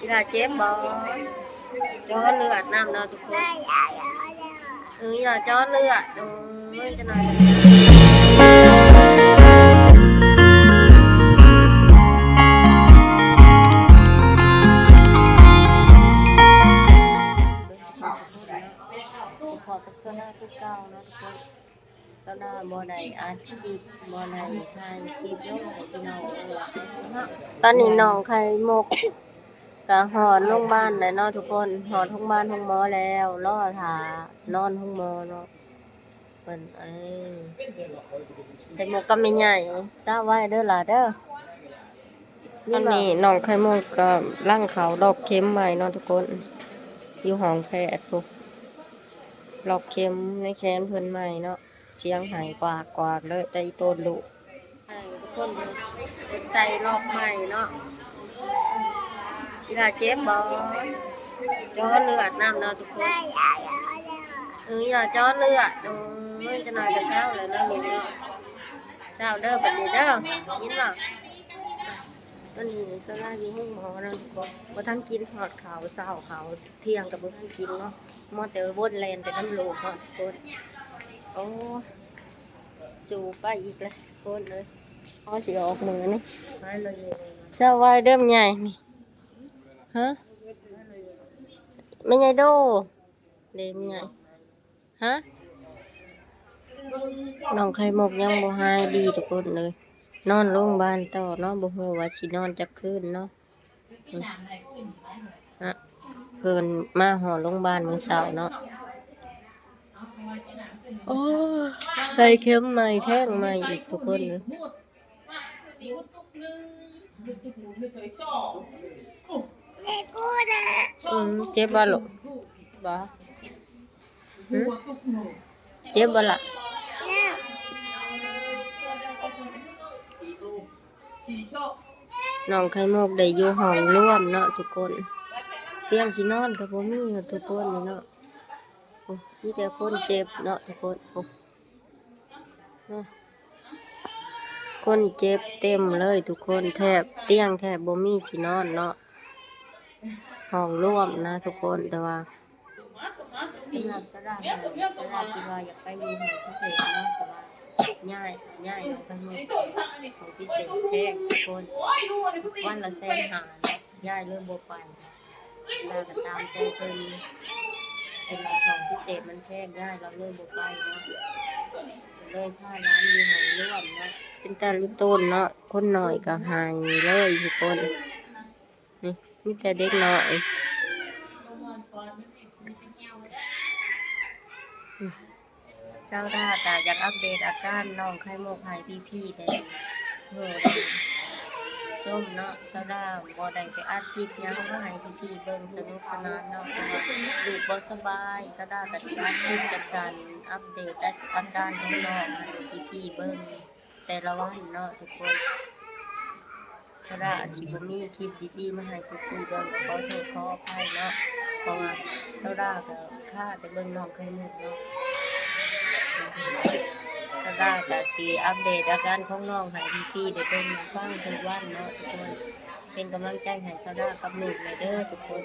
กีฬาเจ็บบ่ย้อเลือดน้ำเนาะทุกคนอย่าย้อเลือดจะหน่อยพอกับโซน่าทุกเก้าเนาะทุกคนโซน่าบ่ได้อาชีพบ่ได้ให้คลิปลงให้พี่น้องตอนนี้น้องไข่มุกก็หอดโรงพยาบาลแล้วเนาะทุกคนหอดโรงพยาบาลโรงหมอแล้วรอท่านอนโรงหมอเนาะเพิ่นไข่มุกก็ไม่ใหญ่จ้าไว้เด้อล่ะเด้อตอนนี้น้องไข่มุกก็ร่างเขาดอกเข็มใหม่เนาะทุกคนอยู่ห้องแพทย์ปุ๊บดอกเข็มในแขนเพิ่นใหม่เนาะเสียงหายกวากเลยแต่อีโตนดุให้ทุกคนใส่รอบใหม่เนาะกีฬาเจ็บบ่ย้อเลือดน้ำเนาะทุกคนอย่าย้อเลือดจะหน่อยก็เช้าเลยนะลูกเนาะเช้าเด้อบัดนี้เด้อยินบ่ตอนนี้โซล่าอยู่ห้องหมอเนาะทุกคนบ่ทันกินหอดข้าวเช้าข้าวเที่ยงก็บ่ทันกินเนาะมอแต่วนแล่นแต่น้ำลูกเนาะทุกคนโอ้สู่ไปอีกแล้วทุกคนเลยพอสิออกมือนี่เช้าไว้เด้อใหญ่นี่ฮะไม่ใหญ่โดเด้ใหญ่ฮะน้องไข่มุกยังบ่หายดีทุกคนเลยนอนโรงพยาบาลต่อเนาะบ่ฮู้ว่าสินอนจักคืนเนาะฮะเพิ่นมาหอโรงพยาบาลมื้อเช้าเนาะโอ้ใส่เข็มใหม่แท่งใหม่อีกทุกคนเลยเจ็บบ่ลูกบ่เจ็บบ่ล่ะน้องไข่มุกได้อยู่ห้องร่วมเนาะทุกคนเตียงสินอนก็บ่มีทุกคนนี่เนาะมีแต่คนเจ็บเนาะทุกคนคนเจ็บเต็มเลยทุกคนแทบเตียงแทบบ่มีที่นอนเนาะห้องร่วมนะทุกคนแต่ว่าสำหรับสระคิดว่าอยากไปอยู่ห้องพิเศษเนาะแต่ว่าง่ายน้องไข่มุกห้องพิเศษแพงทุกคนวันละ150,000เนาะย้ายเริ่มบ่ไปแล้วก็ตามใจเพิ่นเป็นของพิเศษมันแพงได้เราเริ่มบ่ไปเนาะเลยพาร้านอยู่ห้องร่วมเนาะเป็นแต่ลูกต้นเนาะคนหน่อยก็หายเลยทุกคนนี่มีแต่เด็กน้อยเจ้าด้าแต่อยากอัปเดตอาการน้องไข่มุกให้พี่ๆได้ส้มเนาะเจ้าด้าบ่ได้ไปอัดคลิปยังมาให้พี่ๆเบิ่งสนุกสนานเนาะดูบ่สบายเจ้าด้าก็สิอัดคลิปสั้นๆอัปเดตอาการของน้องให้พี่ๆเบิ่งแต่ละวันเนาะทุกคนเจ้าด้าอาจสิบ่มีคลิปดีๆมาให้พี่ๆเบิ่งขอโทษขออภัยเนาะเพราะว่าเจ้าด้าก็ค่าแต่เบิ่งน้องไข่มุกเนาะก็ได้ก็สิอัปเดตอาการของน้องให้พี่ๆได้เบิ่งฟังทุกวันเนาะทุกคนเป็นกำลังใจให้ซาด้ากับลูกในเด้อทุกคน